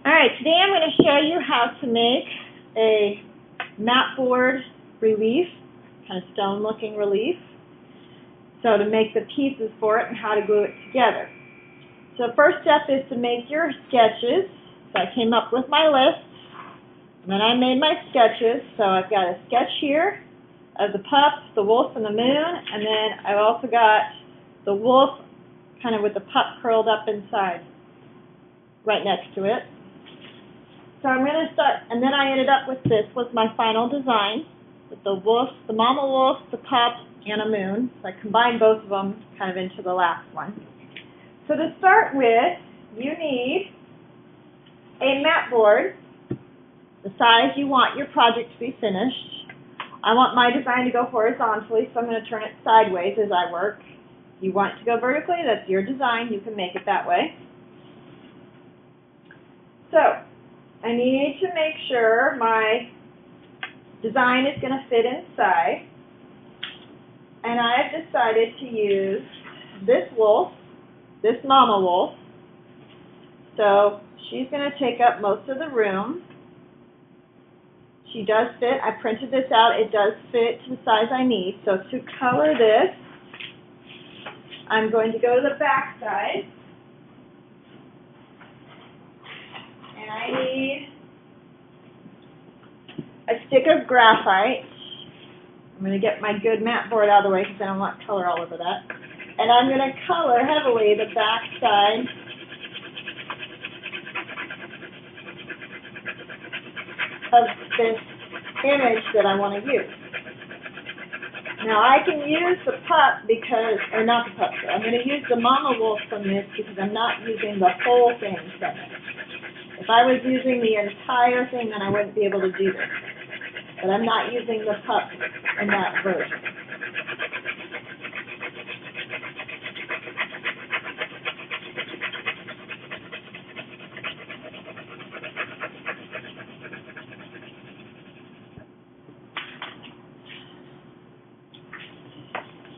Alright, today I'm going to show you how to make a mat board relief, kind of stone looking relief. So to make the pieces for it and how to glue it together. So first step is to make your sketches. So I came up with my list, and then I made my sketches. So I've got a sketch here of the pup, the wolf, and the moon, and then I've also got the wolf kind of with the pup curled up inside, right next to it. So I'm going to start, and then I ended up with this was my final design, with the wolf, the mama wolf, the pup, and a moon. So I combined both of them kind of into the last one. So to start with, you need a mat board, the size you want your project to be finished. I want my design to go horizontally, so I'm going to turn it sideways as I work. If you want it to go vertically, that's your design. You can make it that way. So I need to make sure my design is going to fit inside, and I've decided to use this wolf, this mama wolf. So she's going to take up most of the room. She does fit. I printed this out. It does fit to the size I need. So to color this, I'm going to go to the back side. And I need a stick of graphite. I'm going to get my good mat board out of the way because I don't want color all over that. And I'm going to color heavily the back side of this image that I want to use. Now I can use the pup because, or not the pup, I'm going to use the mama wolf from this because I'm not using the whole thing from it. If I was using the entire thing, then I wouldn't be able to do this. But I'm not using the pup in that version.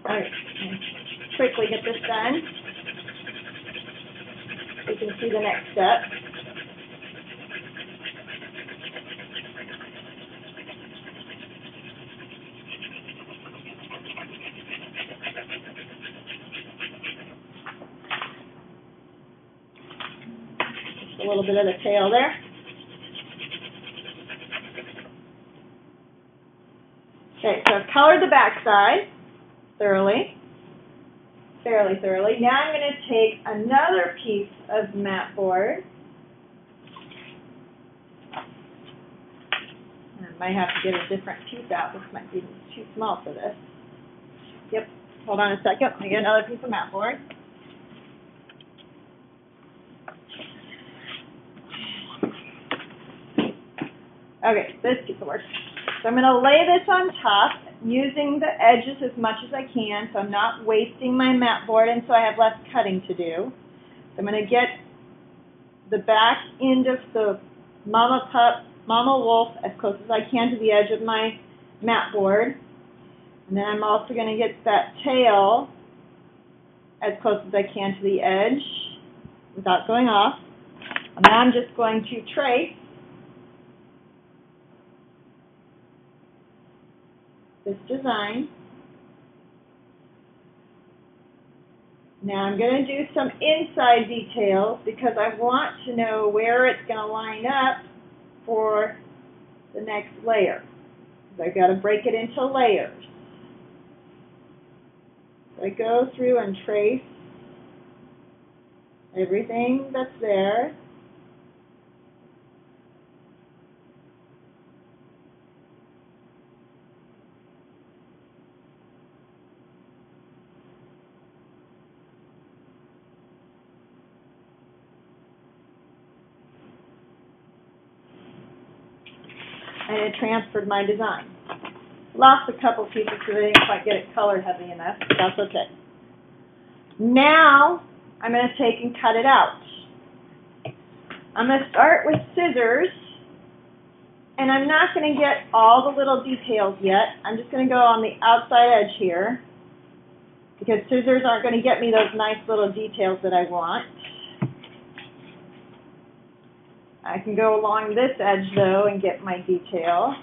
Alright, quickly get this done. You can see the next step. A little bit of the tail there. Okay, so I've colored the back side fairly thoroughly. Now I'm going to take another piece of mat board. I might have to get a different piece out. This might be too small for this. Yep, hold on a second. Let me get another piece of mat board. Okay, this piece will work. So I'm going to lay this on top using the edges as much as I can so I'm not wasting my mat board and so I have less cutting to do. So I'm going to get the back end of the mama pup, mama wolf as close as I can to the edge of my mat board. And then I'm also going to get that tail as close as I can to the edge without going off. And now I'm just going to trace this design. Now I'm going to do some inside details because I want to know where it's going to line up for the next layer. I've got to break it into layers. So I go through and trace everything that's there. And it transferred my design. Lost a couple pieces because I didn't quite get it colored heavy enough, but that's okay. Now I'm going to take and cut it out. I'm going to start with scissors, and I'm not going to get all the little details yet. I'm just going to go on the outside edge here because scissors aren't going to get me those nice little details that I want. I can go along this edge though and get my detail.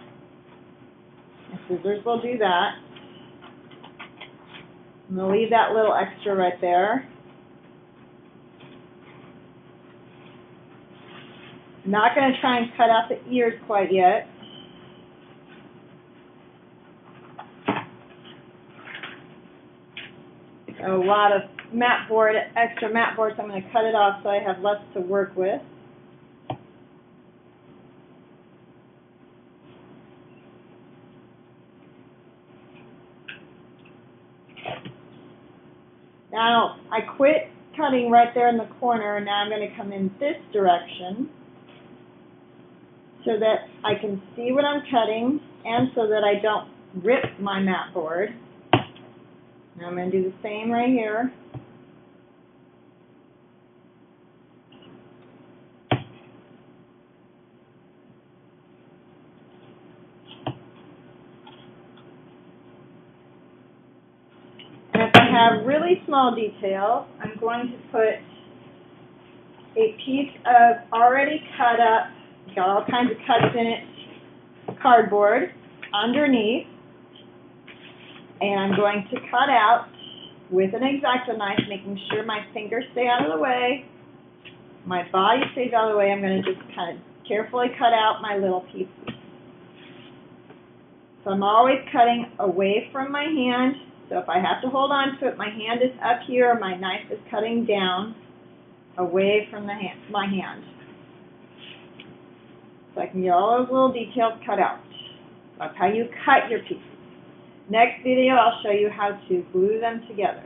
My scissors will do that. I'm going to leave that little extra right there. I'm not going to try and cut out the ears quite yet. A lot of mat board, extra mat board, so I'm going to cut it off so I have less to work with. Now, I quit cutting right there in the corner, and now I'm going to come in this direction so that I can see what I'm cutting and so that I don't rip my mat board. Now I'm going to do the same right here. And if I have really small details, I'm going to put a piece of already cut up, got all kinds of cuts in it, cardboard underneath, and I'm going to cut out with an X-Acto knife, making sure my fingers stay out of the way, my body stays out of the way. I'm going to just kind of carefully cut out my little pieces. So I'm always cutting away from my hand. So if I have to hold on to it, my hand is up here, my knife is cutting down away from the my hand. So I can get all those little details cut out. That's how you cut your pieces. Next video, I'll show you how to glue them together.